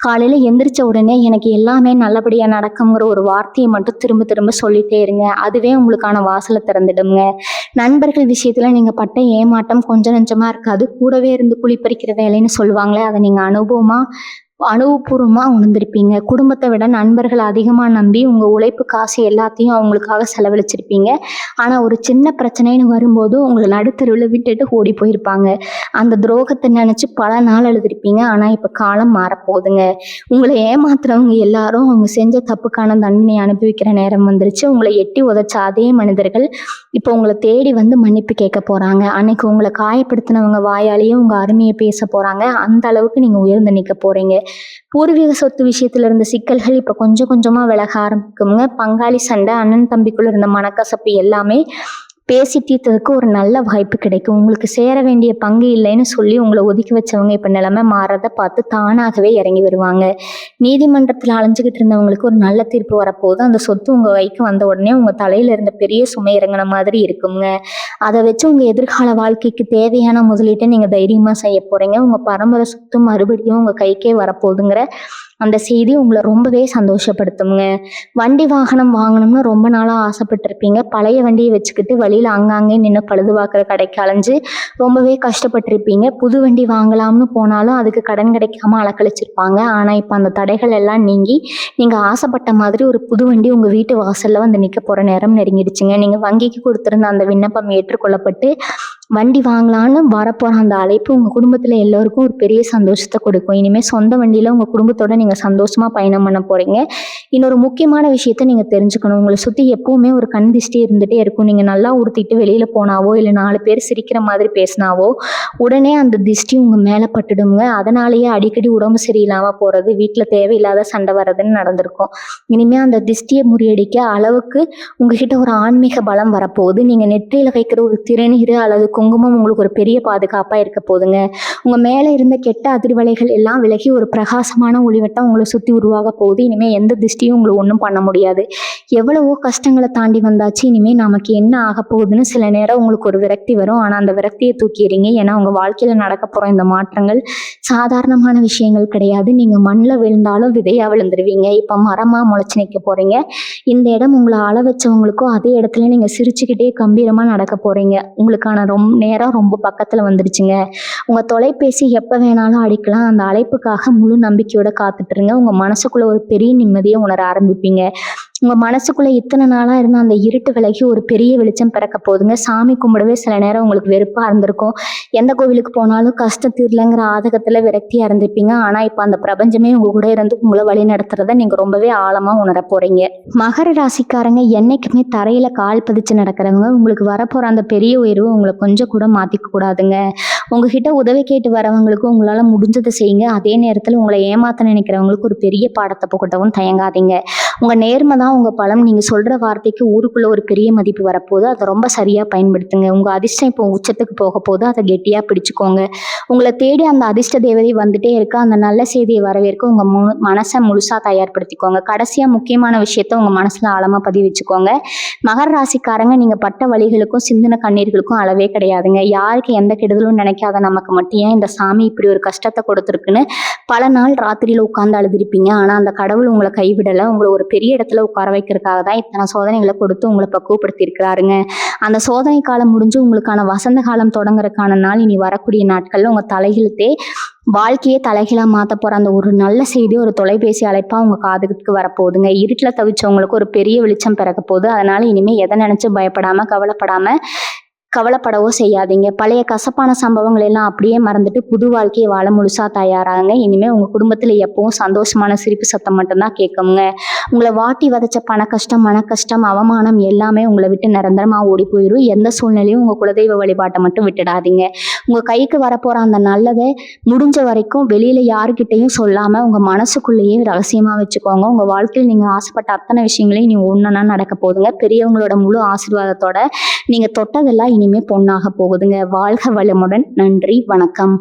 S1: காலையில் எந்திரிச்ச உடனே எனக்கு எல்லாமே நல்லபடியாக நடக்குங்கிற ஒரு வார்த்தையை மட்டும் திரும்ப திரும்ப சொல்லிட்டே இருங்க. அதுவே உங்களுக்கான வாசலை திறந்துடுங்க. நண்பர்கள் விஷயத்தில் நீங்கள் பட்ட ஏமாட்டம் கொஞ்சம் நெஞ்சமாக இருக்காது. கூடவே இருந்து குளிப்பறிக்கிற வேலைன்னு சொல்லுவாங்களே, அதை நீங்கள் அனுபவபூர்வமாக உணர்ந்திருப்பீங்க. குடும்பத்தை விட நண்பர்கள் அதிகமாக நம்பி உங்கள் உழைப்பு காசு எல்லாத்தையும் அவங்களுக்காக செலவழிச்சிருப்பீங்க. ஆனால் ஒரு சின்ன பிரச்சனைன்னு வரும்போது உங்களை நடுத்தருவில் விட்டுட்டு ஓடி போயிருப்பாங்க. அந்த துரோகத்தை நினச்சி பல நாள் எழுதிருப்பீங்க. ஆனால் இப்போ காலம் மாறப்போகுதுங்க. உங்களை ஏமாத்துறவங்க எல்லாரும் அவங்க செஞ்ச தப்புக்கான தண்டனை அனுபவிக்கிற நேரம் வந்துருச்சு. உங்களை எட்டி உதைச்ச அதே மனிதர்கள் இப்போ உங்களை தேடி வந்து மன்னிப்பு கேட்க போகிறாங்க. அன்னைக்கு உங்களை காயப்படுத்தினவங்க வாயாலேயே உங்கள் அருமையை பேச போகிறாங்க. அந்த அளவுக்கு நீங்கள் உயர்ந்து நிற்க போகிறீங்க. பூர்வீக சொத்து விஷயத்துல இருந்த சிக்கல்கள் இப்ப கொஞ்சம் கொஞ்சமா விலக ஆரம்பிக்குங்க. பங்காளி சண்டை, அண்ணன் தம்பிக்குள்ள இருந்த மனக்கசப்பு எல்லாமே பேசி தீர்த்ததுக்கு ஒரு நல்ல வாய்ப்பு கிடைக்கும். உங்களுக்கு சேர வேண்டிய பங்கு இல்லைன்னு சொல்லி உங்களை ஒதுக்கி வச்சவங்க இப்போ நிலைமை மாறதை பார்த்து தானாகவே இறங்கி வருவாங்க. நீதிமன்றத்தில் அலைஞ்சிக்கிட்டு இருந்தவங்களுக்கு ஒரு நல்ல தீர்ப்பு வரப்போகுது. அந்த சொத்து உங்கள் கைக்கு வந்த உடனே உங்கள் தலையில் இருந்த பெரிய சுமை இறங்கின மாதிரி இருக்குங்க. அதை வச்சு உங்கள் எதிர்கால வாழ்க்கைக்கு தேவையான முதலீட்டை நீங்கள் தைரியமாக செய்ய போகிறீங்க. உங்கள் பரம்பரை சொத்து மறுபடியும் உங்கள் கைக்கே வரப்போகுதுங்கிற அந்த செய்தி உங்களை ரொம்பவே சந்தோஷப்படுத்துங்க. வண்டி வாகனம் வாங்கணும்னு ரொம்ப நாளாக ஆசைப்பட்டிருப்பீங்க. பழைய வண்டியை வச்சுக்கிட்டு வழியில் அங்கங்கே நின்று பழுதுபார்க்குற கடைக்கு அலைஞ்சு ரொம்பவே கஷ்டப்பட்டிருப்பீங்க. புது வண்டி வாங்கலாம்னு போனாலும் அதுக்கு கடன் கிடைக்காம அலக்கழிச்சிருப்பாங்க. ஆனால் இப்போ அந்த தடைகள் எல்லாம் நீங்கி நீங்கள் ஆசைப்பட்ட மாதிரி ஒரு புது வண்டி உங்கள் வீட்டு வாசலில் வந்து நிற்க போகிற நேரம் நெருங்கிடுச்சுங்க. நீங்கள் வங்கிக்கு கொடுத்துருந்த அந்த விண்ணப்பம் ஏற்றுக்கொள்ளப்பட்டு வண்டி வாங்கலான்னு வரப்போகிற அந்த அழைப்பு உங்கள் குடும்பத்தில் எல்லோருக்கும் ஒரு பெரிய சந்தோஷத்தை கொடுக்கும். இனிமேல் சொந்த வண்டியில் உங்கள் குடும்பத்தோடு நீங்கள் சந்தோஷமாக பயணம் பண்ண போகிறீங்க. இன்னொரு முக்கியமான விஷயத்த நீங்கள் தெரிஞ்சுக்கணும். உங்களை சுற்றி எப்போவுமே ஒரு கண் திஷ்டி இருந்துகிட்டே இருக்கும். நீங்கள் நல்லா உடுத்திட்டு வெளியில் போனாவோ இல்லை 4 பேர் சிரிக்கிற மாதிரி பேசினாவோ உடனே அந்த திஷ்டி உங்கள் மேலே பட்டுடுங்க. அதனாலேயே அடிக்கடி உடம்பு சரியில்லாமல் போகிறது, வீட்டில் தேவையில்லாத சண்டை வர்றதுன்னு நடந்திருக்கும். இனிமேல் அந்த திஷ்டியை முறியடிக்க அளவுக்கு உங்ககிட்ட ஒரு ஆன்மீக பலம் வரப்போகுது. நீங்கள் நெற்றியில் வைக்கிற ஒரு திருநீர் அல்லது குங்குமம் உங்களுக்கு ஒரு பெரிய பாதுகாப்பாக இருக்க போகுதுங்க. உங்கள் மேலே இருந்த கெட்ட அதிர்வலைகள் எல்லாம் விலகி ஒரு பிரகாசமான ஒளிவட்டம் உங்களை சுற்றி உருவாக போகுது. இனிமேல் எந்த திஷ்டியும் உங்களை ஒன்றும் பண்ண முடியாது. எவ்வளவோ கஷ்டங்களை தாண்டி வந்தாச்சு. இனிமேல் நமக்கு என்ன ஆக போகுதுன்னு சில நேரம் உங்களுக்கு ஒரு விரக்தி வரும். ஆனால் அந்த விரக்தியை தூக்கிடுறீங்க. ஏன்னா உங்கள் வாழ்க்கையில் நடக்க போகிற இந்த மாற்றங்கள் சாதாரணமான விஷயங்கள் கிடையாது. நீங்கள் மண்ணில் விழுந்தாலும் விதையாக விழுந்துருவீங்க. இப்போ மரமாக முளைச்சி நிற்க போகிறீங்க. இந்த இடம் உங்களை அள வச்சவங்களுக்கும் அதே இடத்துல நீங்கள் சிரிச்சுக்கிட்டே கம்பீரமாக நடக்க போகிறீங்க. உங்களுக்கான நேரம் ரொம்ப பக்கத்தில் வந்துருச்சுங்க. உங்கள் தொலைபேசி எப்போ வேணாலும் அடிக்கலாம். அந்த அழைப்புக்காக முழு நம்பிக்கையோட காத்துட்ருங்க. உங்கள் மனசுக்குள்ளே ஒரு பெரிய நிம்மதியை உணர ஆரம்பிப்பீங்க. உங்கள் மனசுக்குள்ளே இத்தனை நாளாக இருந்த அந்த இருட்டு விலகி ஒரு பெரிய வெளிச்சம் பிறக்க போகுதுங்க. சாமி கும்பிடவே சில நேரம் உங்களுக்கு வெறுப்பாக இருந்திருக்கும். எந்த கோவிலுக்கு போனாலும் கஷ்டம் தீரலைங்கிற ஆதகத்தில் விரக்தியாக இருந்திருப்பீங்க. ஆனால் இப்போ அந்த பிரபஞ்சமே உங்கள் கூட இருந்து உங்களை வழி நடத்துறத நீங்கள் ரொம்பவே ஆழமாக உணர போகிறீங்க. மகர ராசிக்காரங்க என்னைக்குமே தரையில் கால் பதிச்சு நடக்கிறவங்க. உங்களுக்கு வரப்போகிற அந்த பெரிய உயர்வு உங்களை கொஞ்சம் கூட மாற்றிக்க கூடாதுங்க. உங்ககிட்ட உதவி கேட்டு வரவங்களுக்கு உங்களால் முடிஞ்சதை செய்யுங்க. அதே நேரத்தில் உங்களை ஏமாற்ற நினைக்கிறவங்களுக்கு ஒரு பெரிய பாடத்தை புகட்டவும் தயங்காதீங்க. உங்கள் நேர்மை தான் உங்கள் பலம். நீங்கள் சொல்கிற வார்த்தைக்கு ஊருக்குள்ளே ஒரு பெரிய மதிப்பு வரப்போகுது. அதை ரொம்ப சரியாக பயன்படுத்துங்க. உங்கள் அதிர்ஷ்டம் இப்போ உச்சத்துக்கு போக போது. அதை கெட்டியாக பிடிச்சிக்கோங்க. உங்களை தேடி அந்த அதிர்ஷ்ட தேவதை வந்துட்டே இருக்க. அந்த நல்ல செய்தியை வரவேற்க உங்கள் மனசை முழுசாக தயார்படுத்திக்கோங்க. கடைசியாக முக்கியமான விஷயத்த உங்கள் மனசில் ஆழமாக பதிவு வச்சுக்கோங்க. மகர ராசிக்காரங்க, நீங்கள் பட்ட வலிகளுக்கும் சிந்தின கண்ணீர்களுக்கும் அளவே கிடையாதுங்க. யாருக்கு எந்த கெடுதலும் நினைக்காத நமக்கு மட்டும் ஏன் இந்த சாமி இப்படி ஒரு கஷ்டத்தை கொடுத்துருக்குன்னு பல நாள் ராத்திரியில் உட்கார்ந்து அழுதுருப்பீங்க. ஆனால் அந்த கடவுள் உங்களை கைவிடலை. உங்களை ஒரு பெரிய இடத்துல உட்கார வைக்கிறதுக்காக தான் இத்தனை சோதனைகளை கொடுத்து உங்களை பக்குவப்படுத்தி இருக்கிறாருங்க. அந்த சோதனை காலம் முடிஞ்சு உங்களுக்கான வசந்த காலம் தொடங்குறதுக்கான நாள் இனி வரக்கூடிய நாட்கள்ல உங்க தலைகளுத்தே வாழ்க்கையே தலைகீழாக மாற்ற போகிற அந்த ஒரு நல்ல செய்தி ஒரு தொலைபேசி அழைப்பாக உங்கள் காதுக்கு வரப்போகுதுங்க. இருட்டில் தவிச்சவங்களுக்கு ஒரு பெரிய வெளிச்சம் பிறக்க போகுது. அதனால் இனிமேல் எதை நினச்சி பயப்படாமல் கவலைப்படவோ செய்யாதீங்க. பழைய கசப்பான சம்பவங்கள் எல்லாம் அப்படியே மறந்துட்டு புது வாழ்க்கையை வாழ முழுசாக தயாராகுங்க. இனிமேல் உங்கள் குடும்பத்தில் எப்பவும் சந்தோஷமான சிரிப்பு சத்தம் மட்டும்தான் கேட்குங்க. உங்களை வாட்டி வதைச்ச பண கஷ்டம், மன கஷ்டம், அவமானம் எல்லாமே உங்களை விட்டு நிரந்தரமாக ஓடி போயிடும். எந்த சூழ்நிலையும் உங்கள் குலதெய்வ வழிபாட்டை மட்டும் விட்டுடாதீங்க. உங்கள் கைக்கு வரப்போகிற அந்த நல்லதை முடிஞ்ச வரைக்கும் வெளியில் யாருக்கிட்டையும் சொல்லாமல் உங்கள் மனசுக்குள்ளேயே ரகசியமாக வச்சுக்கோங்க. உங்கள் வாழ்க்கையில் நீங்கள் ஆசைப்பட்ட அத்தனை விஷயங்களையும் நீங்கள் ஒன்றுனா நடக்க போகுதுங்க. பெரியவங்களோட முழு ஆசீர்வாதத்தோட நீங்கள் தொட்டதெல்லாம் இனிமே பொன்னாக போகுதுங்க. வாழ்க வளமுடன். நன்றி, வணக்கம்.